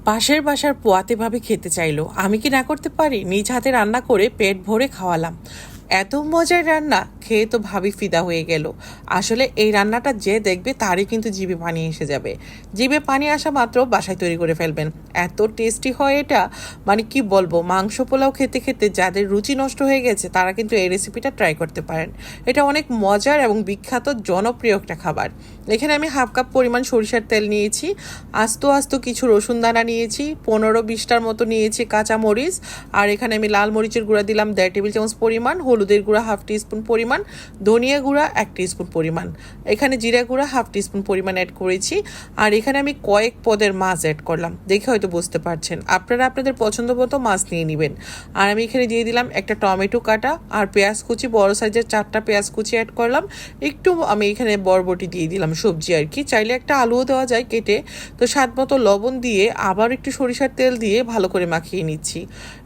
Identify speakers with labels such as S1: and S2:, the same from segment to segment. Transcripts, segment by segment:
S1: পাশের বাসার পোয়াতে ভাবে খেতে চাইলো, আমি কি না করতে পারি? নিজ হাতে রান্না করে পেট ভরে খাওয়ালাম। এত মজার রান্না খেয়ে তো ভাবি ফিদা হয়ে গেল। আসলে এই রান্নাটা যে দেখবে তারই কিন্তু জিভে পানি এসে যাবে। জিভে পানি আসা মাত্র বাসায় তৈরি করে ফেলবেন, এত টেস্টি হয় এটা। মানে কি বলবো, মাংস পোলাও খেতে খেতে যাদের রুচি নষ্ট হয়ে গেছে তারা কিন্তু এই রেসিপিটা ট্রাই করতে পারেন। এটা অনেক মজার এবং বিখ্যাত জনপ্রিয় একটা খাবার। এখানে আমি হাফ কাপ পরিমাণ সরিষার তেল নিয়েছি, আস্ত আস্ত কিছু রসুন দানা নিয়েছি, 15-20টার মতো নিয়েছি কাঁচা মরিচ, আর এখানে আমি লাল মরিচের গুঁড়া দিলাম 1.5 টেবিল চামচ পরিমাণ, হলুদের গুঁড়া 1/2 টিস্পুন পরিমাণ, ধনিয়া গুঁড়া 1 টিস্পুন পরিমাণ, এখানে জিরা গুঁড়া 1/2 টিস্পুন পরিমাণ অ্যাড করেছি। আর এখানে আমি কয়েক পদের মাছ অ্যাড করলাম, দেখে হয়তো বুঝতে পারছেন। আপনারা আপনাদের পছন্দ মতো মাছ নিয়ে নেবেন। আর আমি এখানে দিয়ে দিলাম একটা টমেটো কাটা আর পেঁয়াজ কুচি, বড় সাইজের 4টা পেঁয়াজ কুচি অ্যাড করলাম। একটু আমি এখানে বরবটি দিয়ে দিলাম, সবজি আর কি, চাইলে একটা আলুও দেওয়া যায় কেটে। তো স্বাদ মতো লবণ দিয়ে আবার একটু সরিষার তেল দিয়ে ভালো করে মাখিয়ে নিচ্ছি।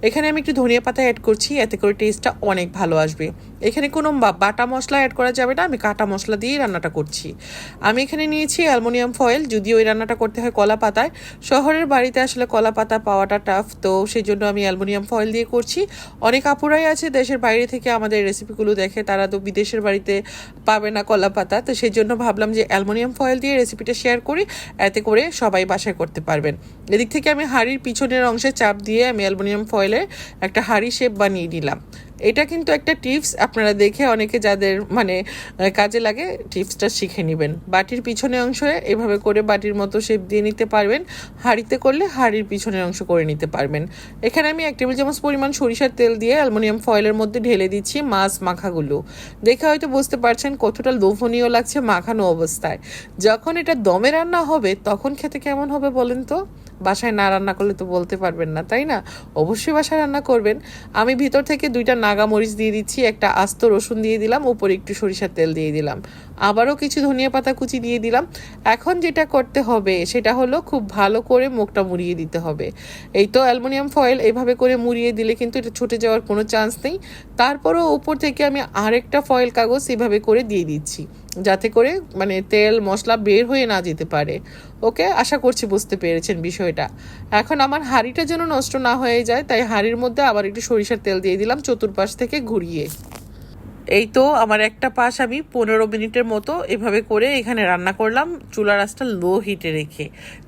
S1: এখানে আমি একটু ধনিয়া পাতা অ্যাড করছি, এতে করে টেস্টটা অনেক ভালো আসবে। এখানে কোনো বাটা মশলা অ্যাড করা যাবে না, আমি কাটা মশলা দিয়েই রান্নাটা করছি। আমি এখানে নিয়েছি অ্যালুমিনিয়াম ফয়েল, যদিও ওই রান্নাটা করতে হয় কলা পাতায়। শহরের বাড়িতে আসলে কলা পাতা পাওয়াটা টাফ, তো সেই জন্য আমি অ্যালুমিনিয়াম ফয়েল দিয়ে করছি। অনেক আপুরাই আছে দেশের বাইরে থেকে আমাদের রেসিপিগুলো দেখে, তারা তো বিদেশের বাড়িতে পাবে না কলা পাতা, তো সেই জন্য ভাবলাম যে অ্যালুমিনিয়াম ফয়েল দিয়ে রেসিপিটা শেয়ার করি, এতে করে সবাই বাসায় করতে পারবেন। এদিক থেকে আমি হাঁড়ির পিছনের অংশে চাপ দিয়ে আমি অ্যালুমিনিয়াম ফয়েলের একটা হাঁড়ি শেপ বানিয়ে নিলাম। এটা কিন্তু একটা টিপস, আপনারা দেখে অনেকে যাদের মানে কাজে লাগে টিপসটা শিখে নেবেন। বাটির পিছনের অংশে এভাবে করে বাটির মতো শেপ দিয়ে নিতে পারবেন, হাঁড়িতে করলে হাঁড়ির পিছনের অংশ করে নিতে পারবেন। এখানে আমি 1 টেবিল চামচ পরিমাণ সরিষার তেল দিয়ে অ্যালুমিনিয়াম ফয়েলের মধ্যে ঢেলে দিচ্ছি মাছ মাখাগুলো। দেখে হয়তো বুঝতে পারছেন কতটা লোভনীয় লাগছে মাখানো অবস্থায়। যখন এটা দমে রান্না হবে তখন খেতে কেমন হবে বলেন তো? বাসায় না রান্না করলে তো বলতে পারবেন না, তাই না? অবশ্যই বাসায় রান্না করবেন। আমি ভিতর থেকে 2টা নাগা মরিচ দিয়ে দিচ্ছি, একটা আস্ত রসুন দিয়ে দিলাম, উপরে একটু সরিষার তেল দিয়ে দিলাম, আবারও কিছু ধনিয়া পাতা কুচি দিয়ে দিলাম। এখন যেটা করতে হবে সেটা হলো খুব ভালো করে মুখটা মুড়িয়ে দিতে হবে। এই তো অ্যালুমিনিয়াম ফয়েল এইভাবে করে মুড়িয়ে দিলে কিন্তু এটা ছুটে যাওয়ার কোনো চান্স নেই। তারপরও উপর থেকে আমি আরেকটা ফয়েল কাগজ এভাবে করে দিয়ে দিচ্ছি, যাতে করে মানে তেল মশলা বের হয়ে না যেতে পারে। ওকে, আশা করছি বুঝতে পেরেছেন বিষয়টা। এখন আমার হাঁড়িটা যেন নষ্ট না হয়ে যায়, তাই হাঁড়ির মধ্যে আবার একটু সরিষার তেল দিয়ে দিলাম চতুর্পাশ থেকে ঘুরিয়ে। এই তো আমার একটা পাশ আমি 15 মিনিটের মতো এভাবে করে এখানে রান্না করলাম, চুলার আঁচটা লো হিটে রেখে।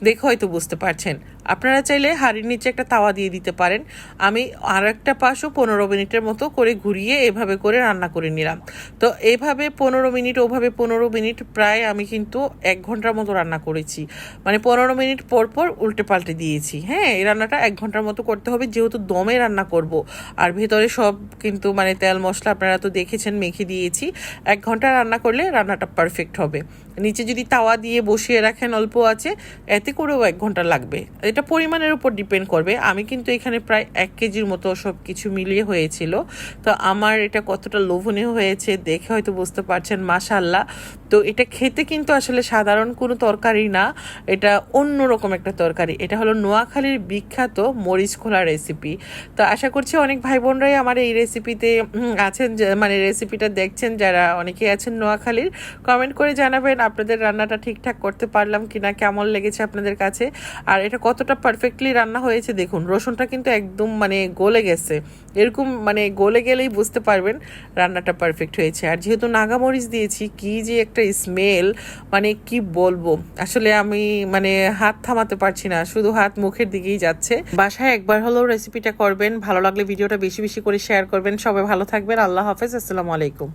S1: দেখো হয়তো বুঝতে পারছেন। আপনারা চাইলে হাঁড়ির নিচে একটা তাওয়া দিয়ে দিতে পারেন। আমি আর একটা পাশও 15 মিনিটের মতো করে ঘুরিয়ে এভাবে করে রান্না করে নিলাম। তো এভাবে 15 মিনিট, ওভাবে 15 মিনিট, প্রায় আমি কিন্তু 1 ঘন্টার মতো রান্না করেছি। মানে 15 মিনিট পর পর উল্টে পাল্টে দিয়েছি। হ্যাঁ, এই রান্নাটা 1 ঘন্টার মতো করতে হবে, যেহেতু দমে রান্না করব। আর ভেতরে সব কিন্তু মানে তেল মশলা আপনারা তো দেখেছেন মেখে দিয়েছি। 1 ঘন্টা রান্না করলে রান্নাটা পারফেক্ট হবে। নিচে যদি তাওয়া দিয়ে বসিয়ে রাখেন অল্প আছে, এতে করেও 1 ঘন্টা লাগবে। এটা পরিমাণের উপর ডিপেন্ড করবে। আমি কিন্তু এখানে প্রায় 1 কেজির মতো সব কিছু মিলিয়ে হয়েছিল। তো আমার এটা কতটা লোভনীয় হয়েছে দেখে হয়তো বুঝতে পারছেন, মাশাআল্লাহ। তো এটা খেতে কিন্তু আসলে সাধারণ কোনো তরকারি না, এটা অন্যরকম একটা তরকারি। এটা হলো নোয়াখালীর বিখ্যাত মরিচ খোলা রেসিপি। তো আশা করছি অনেক ভাই বোনরাই আমার এই রেসিপিতে আছেন, মানে রেসিপিটা দেখছেন, যারা অনেকেই আছেন নোয়াখালীর। কমেন্ট করে জানাবেন আপনাদের রান্নাটা ঠিকঠাক করতে পারলাম কিনা, কেমন লেগেছে আপনাদের কাছে। আর এটা কতটা পারফেক্টলি রান্না হয়েছে দেখুন, রসুনটা কিন্তু একদম মানে গলে গেছে। এরকম মানে গলে গেলেই বুঝতে পারবেন রান্নাটা পারফেক্ট হয়েছে। আর যেহেতু নাগামরিচ দিয়েছি, কি যে একটা স্মেল, মানে কি বলবো, আসলে আমি মানে হাত থামাতে পারছি না, শুধু হাত মুখের দিকেই যাচ্ছে। বাসায় একবার হলেও রেসিপিটা করবেন। ভালো লাগলে ভিডিওটা বেশি বেশি করে শেয়ার করবেন। সবাই ভালো থাকবেন। আল্লাহ হাফেজ, আসসালামু আলাইকুম।